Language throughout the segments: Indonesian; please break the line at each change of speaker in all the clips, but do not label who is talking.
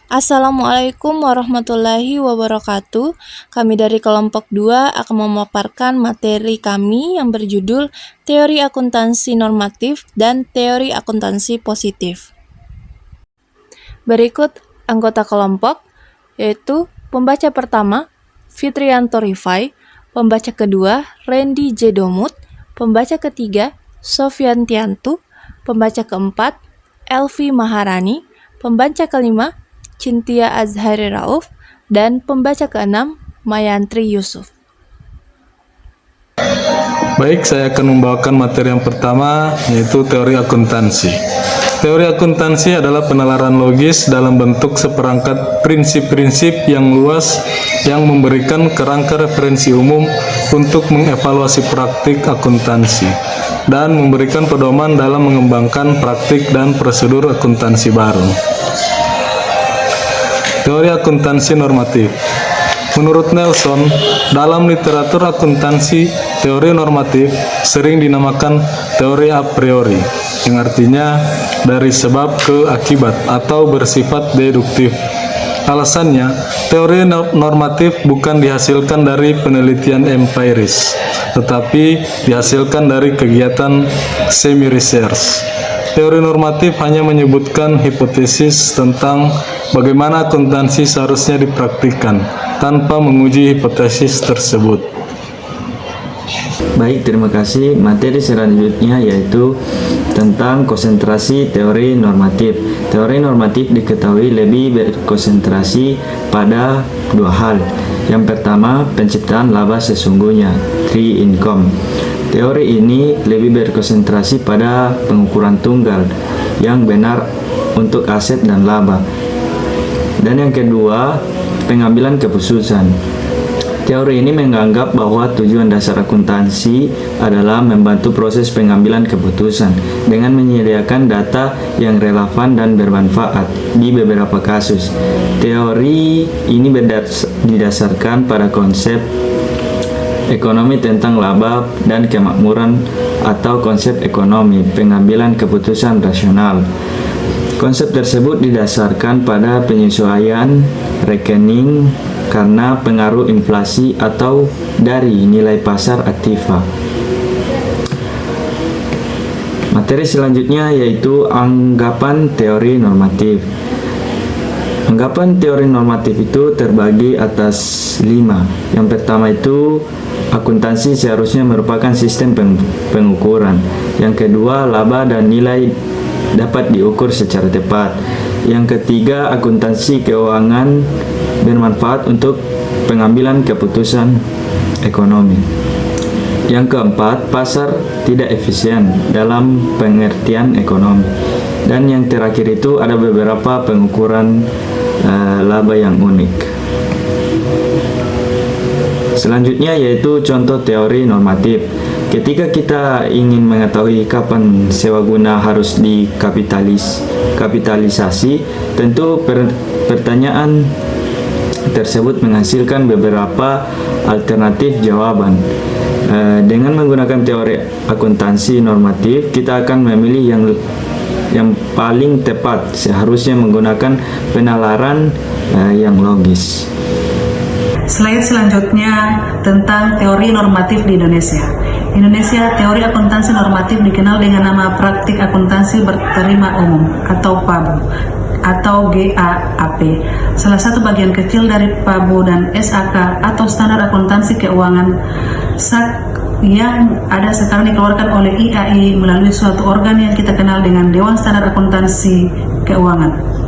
Assalamualaikum warahmatullahi wabarakatuh. Kami dari kelompok 2 akan memaparkan materi kami yang berjudul Teori Akuntansi Normatif dan Teori Akuntansi Positif. Berikut anggota kelompok, yaitu pembaca pertama, Fitrianto Rifai, pembaca kedua, Randy J. Domut, pembaca ketiga, Sofyan Tiantu, pembaca keempat, Elvi Maharani, pembaca kelima, Cintia Azhari Rauf, dan pembaca keenam, Mayantri Yusuf.
Baik, saya akan membawakan materi yang pertama, yaitu teori akuntansi. Teori akuntansi adalah penalaran logis dalam bentuk seperangkat prinsip-prinsip yang luas yang memberikan kerangka referensi umum untuk mengevaluasi praktik akuntansi dan memberikan pedoman dalam mengembangkan praktik dan prosedur akuntansi baru. Teori akuntansi normatif. Menurut Nelson, dalam literatur akuntansi, teori normatif sering dinamakan teori a priori, yang artinya dari sebab ke akibat atau bersifat deduktif. Alasannya, teori normatif bukan dihasilkan dari penelitian empiris, tetapi dihasilkan dari kegiatan semi-research. Teori normatif hanya menyebutkan hipotesis tentang bagaimana akuntansi seharusnya dipraktikkan tanpa menguji hipotesis tersebut.
Baik, terima kasih. Materi selanjutnya yaitu tentang konsentrasi teori normatif. Teori normatif diketahui lebih berkonsentrasi pada dua hal. Yang pertama, penciptaan laba sesungguhnya, true income. Teori ini lebih berkonsentrasi pada pengukuran tunggal yang benar untuk aset dan laba. Dan yang kedua, pengambilan keputusan. Teori ini menganggap bahwa tujuan dasar akuntansi adalah membantu proses pengambilan keputusan dengan menyediakan data yang relevan dan bermanfaat di beberapa kasus. Teori ini didasarkan pada konsep ekonomi tentang laba dan kemakmuran atau konsep ekonomi pengambilan keputusan rasional. Konsep tersebut didasarkan pada penyesuaian rekening karena pengaruh inflasi atau dari nilai pasar aktiva. Materi selanjutnya yaitu anggapan teori normatif. Anggapan teori normatif itu terbagi atas 5. Yang pertama itu akuntansi seharusnya merupakan sistem pengukuran. Yang kedua, laba dan nilai dapat diukur secara tepat. Yang ketiga, akuntansi keuangan bermanfaat untuk pengambilan keputusan ekonomi. Yang keempat, pasar tidak efisien dalam pengertian ekonomi. Dan yang terakhir itu ada beberapa pengukuran laba yang unik. Selanjutnya yaitu contoh teori normatif. Ketika kita ingin mengetahui kapan sewa guna harus dikapitalisasi, tentu pertanyaan tersebut menghasilkan beberapa alternatif jawaban. Dengan menggunakan teori akuntansi normatif, kita akan memilih yang paling tepat, seharusnya menggunakan penalaran yang logis.
Slide selanjutnya tentang teori normatif di Indonesia. Indonesia, teori akuntansi normatif dikenal dengan nama praktik akuntansi berterima umum atau PABU atau GAAP. Salah satu bagian kecil dari PABU dan SAK atau standar akuntansi keuangan SAK yang ada sekarang dikeluarkan oleh IAI melalui suatu organ yang kita kenal dengan Dewan Standar Akuntansi Keuangan.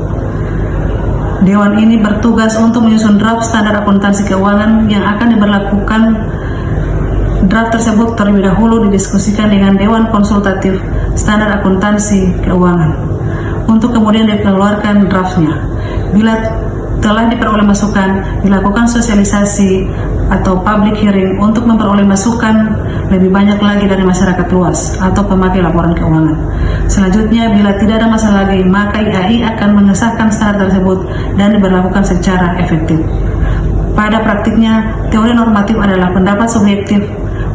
Dewan ini bertugas untuk menyusun draft standar akuntansi keuangan yang akan diberlakukan. Draft tersebut terlebih dahulu didiskusikan dengan Dewan Konsultatif Standar Akuntansi Keuangan untuk kemudian dikeluarkan draftnya. Bila telah diperoleh masukan, dilakukan sosialisasi atau public hearing untuk memperoleh masukan lebih banyak lagi dari masyarakat luas atau pemakai laporan keuangan. Selanjutnya, bila tidak ada masalah lagi, maka IAI akan mengesahkan standar tersebut dan diberlakukan secara efektif. Pada praktiknya, teori normatif adalah pendapat subjektif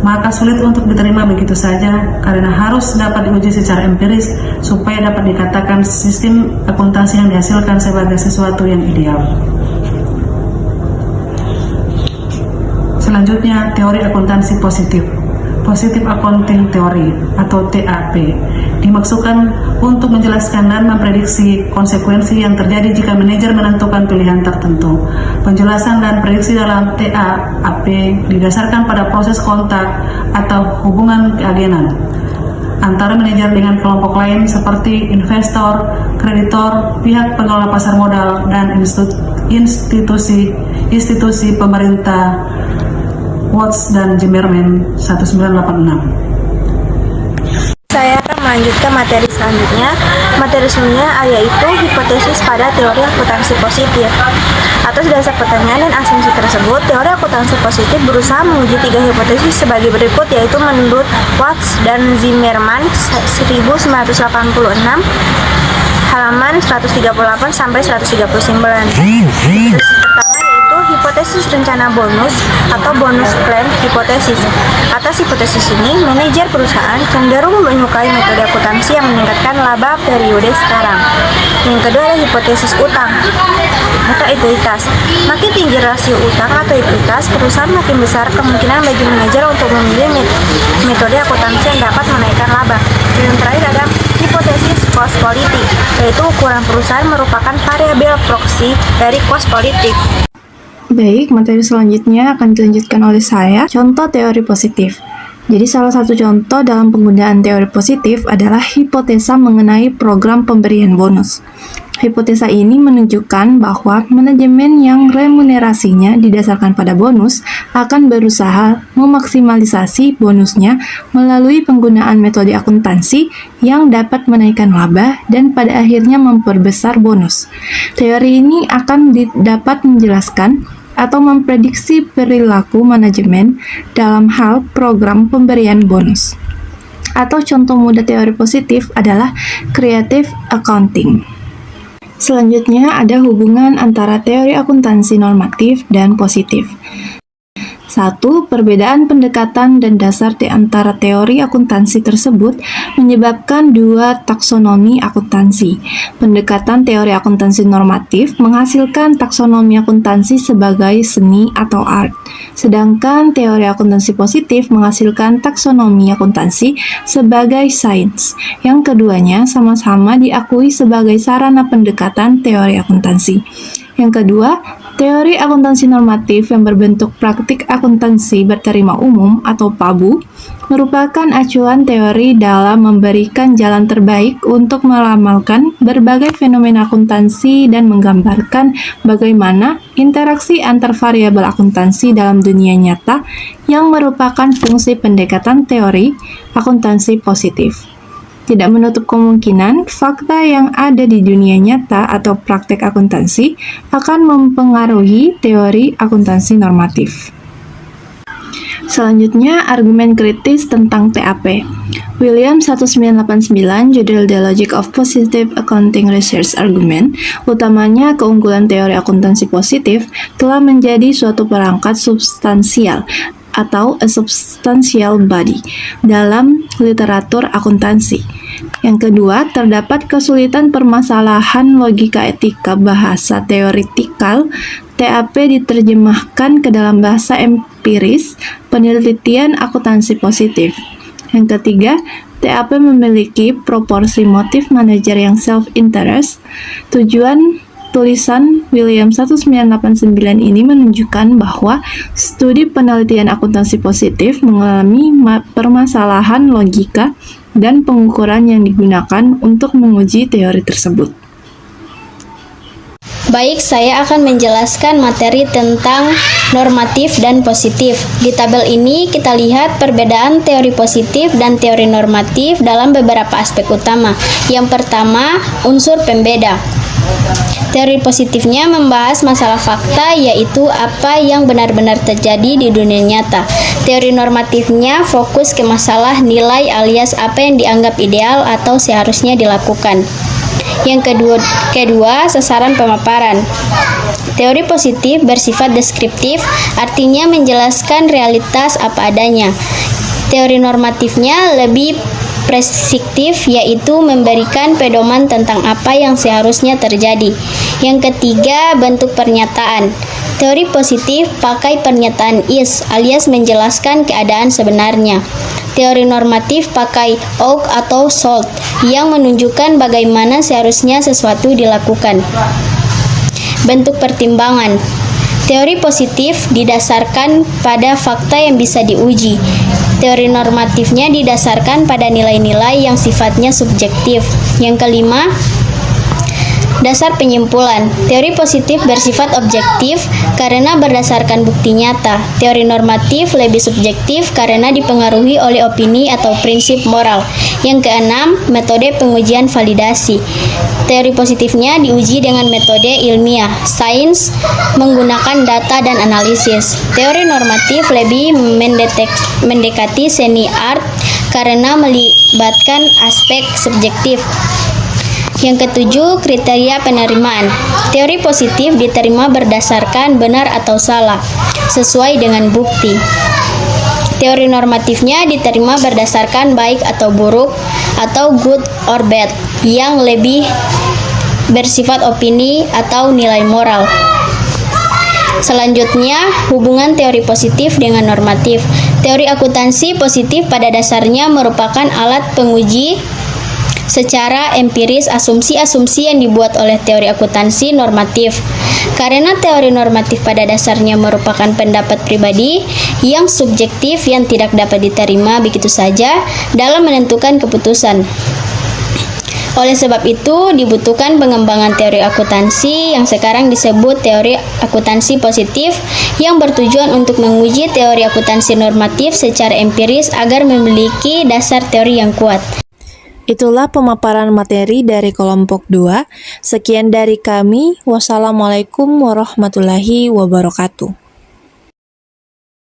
maka sulit untuk diterima begitu saja karena harus dapat diuji secara empiris supaya dapat dikatakan sistem akuntansi yang dihasilkan sebagai sesuatu yang ideal. Selanjutnya, teori akuntansi positif. Positive Accounting Theory atau TAP dimaksudkan untuk menjelaskan dan memprediksi konsekuensi yang terjadi jika manajer menentukan pilihan tertentu. Penjelasan dan prediksi dalam TAP didasarkan pada proses kontak atau hubungan keagenan antara manajer dengan kelompok lain seperti investor, kreditor, pihak pengelola pasar modal, dan institusi pemerintah. Watts dan Zimmerman 1986.
Saya akan melanjutkan materi selanjutnya. Materi selanjutnya yaitu hipotesis pada teori akuntansi positif. Atas dasar pertanyaan dan asumsi tersebut, teori akuntansi positif berusaha menguji 3 hipotesis sebagai berikut, yaitu menurut Watts dan Zimmerman 1986 halaman 138 sampai 139. Hipotesis rencana bonus atau bonus plan hipotesis. Atas hipotesis ini, manajer perusahaan cenderung menyukai metode akuntansi yang meningkatkan laba periode sekarang. Yang kedua adalah hipotesis utang atau ekuitas. Makin tinggi rasio utang atau ekuitas, perusahaan makin besar kemungkinan bagi manajer untuk memilih metode akuntansi yang dapat menaikkan laba. Dan yang terakhir adalah hipotesis cost politik, yaitu ukuran perusahaan merupakan variabel proksi dari cost politik.
Baik, materi selanjutnya akan dilanjutkan oleh saya, contoh teori positif. Jadi salah satu contoh dalam penggunaan teori positif adalah hipotesa mengenai program pemberian bonus. Hipotesa ini menunjukkan bahwa manajemen yang remunerasinya didasarkan pada bonus akan berusaha memaksimalisasi bonusnya melalui penggunaan metode akuntansi yang dapat menaikkan laba dan pada akhirnya memperbesar bonus. Teori ini akan dapat menjelaskan atau memprediksi perilaku manajemen dalam hal program pemberian bonus. Atau contoh mudah teori positif adalah creative accounting. Selanjutnya ada hubungan antara teori akuntansi normatif dan positif. 1. Perbedaan pendekatan dan dasar di antara teori akuntansi tersebut menyebabkan 2 taksonomi akuntansi. Pendekatan teori akuntansi normatif menghasilkan taksonomi akuntansi sebagai seni atau art, sedangkan teori akuntansi positif menghasilkan taksonomi akuntansi sebagai sains. Yang keduanya sama-sama diakui sebagai sarana pendekatan teori akuntansi. Yang kedua, teori akuntansi normatif yang berbentuk praktik akuntansi berterima umum atau PABU merupakan acuan teori dalam memberikan jalan terbaik untuk meramalkan berbagai fenomena akuntansi dan menggambarkan bagaimana interaksi antar variabel akuntansi dalam dunia nyata yang merupakan fungsi pendekatan teori akuntansi positif. Tidak menutup kemungkinan fakta yang ada di dunia nyata atau praktek akuntansi akan mempengaruhi teori akuntansi normatif. Selanjutnya, argumen kritis tentang TAP. Williams 1989, judul The Logic of Positive Accounting Research Argument, utamanya keunggulan teori akuntansi positif telah menjadi suatu perangkat substansial atau a substantial body dalam literatur akuntansi. Yang kedua, terdapat kesulitan permasalahan logika etika bahasa teoritikal. TAP diterjemahkan ke dalam bahasa empiris penelitian akuntansi positif. Yang ketiga, TAP memiliki proporsi motif manajer yang self-interest. Tujuan tulisan Williams 1989 ini menunjukkan bahwa studi penelitian akuntansi positif mengalami permasalahan logika dan pengukuran yang digunakan untuk menguji teori tersebut.
Baik, saya akan menjelaskan materi tentang normatif dan positif. Di tabel ini kita lihat perbedaan teori positif dan teori normatif dalam beberapa aspek utama. Yang pertama, unsur pembeda. Teori positifnya membahas masalah fakta, yaitu apa yang benar-benar terjadi di dunia nyata. Teori normatifnya fokus ke masalah nilai alias apa yang dianggap ideal atau seharusnya dilakukan. Yang kedua, sasaran pemaparan. Teori positif bersifat deskriptif, artinya menjelaskan realitas apa adanya. Teori normatifnya lebih preskriptif, yaitu memberikan pedoman tentang apa yang seharusnya terjadi. Yang ketiga, bentuk pernyataan. Teori positif pakai pernyataan is alias menjelaskan keadaan sebenarnya. Teori normatif pakai ought atau should yang menunjukkan bagaimana seharusnya sesuatu dilakukan. Bentuk pertimbangan. Teori positif didasarkan pada fakta yang bisa diuji. Teori normatifnya didasarkan pada nilai-nilai yang sifatnya subjektif. Yang kelima, dasar penyimpulan. Teori positif bersifat objektif karena berdasarkan bukti nyata. Teori normatif lebih subjektif karena dipengaruhi oleh opini atau prinsip moral. Yang keenam, metode pengujian validasi. Teori positifnya diuji dengan metode ilmiah, sains, menggunakan data dan analisis. Teori normatif lebih mendekati seni art karena melibatkan aspek subjektif. Yang ketujuh, kriteria penerimaan. Teori positif diterima berdasarkan benar atau salah, sesuai dengan bukti. Teori normatifnya diterima berdasarkan baik atau buruk, atau good or bad, yang lebih bersifat opini atau nilai moral. Selanjutnya, hubungan teori positif dengan normatif. Teori akuntansi positif pada dasarnya merupakan alat penguji secara empiris asumsi-asumsi yang dibuat oleh teori akuntansi normatif. Karena teori normatif pada dasarnya merupakan pendapat pribadi yang subjektif yang tidak dapat diterima begitu saja dalam menentukan keputusan. Oleh sebab itu, dibutuhkan pengembangan teori akuntansi yang sekarang disebut teori akuntansi positif yang bertujuan untuk menguji teori akuntansi normatif secara empiris agar memiliki dasar teori yang kuat.
Itulah pemaparan materi dari kelompok 2. Sekian dari kami. Wassalamualaikum warahmatullahi wabarakatuh.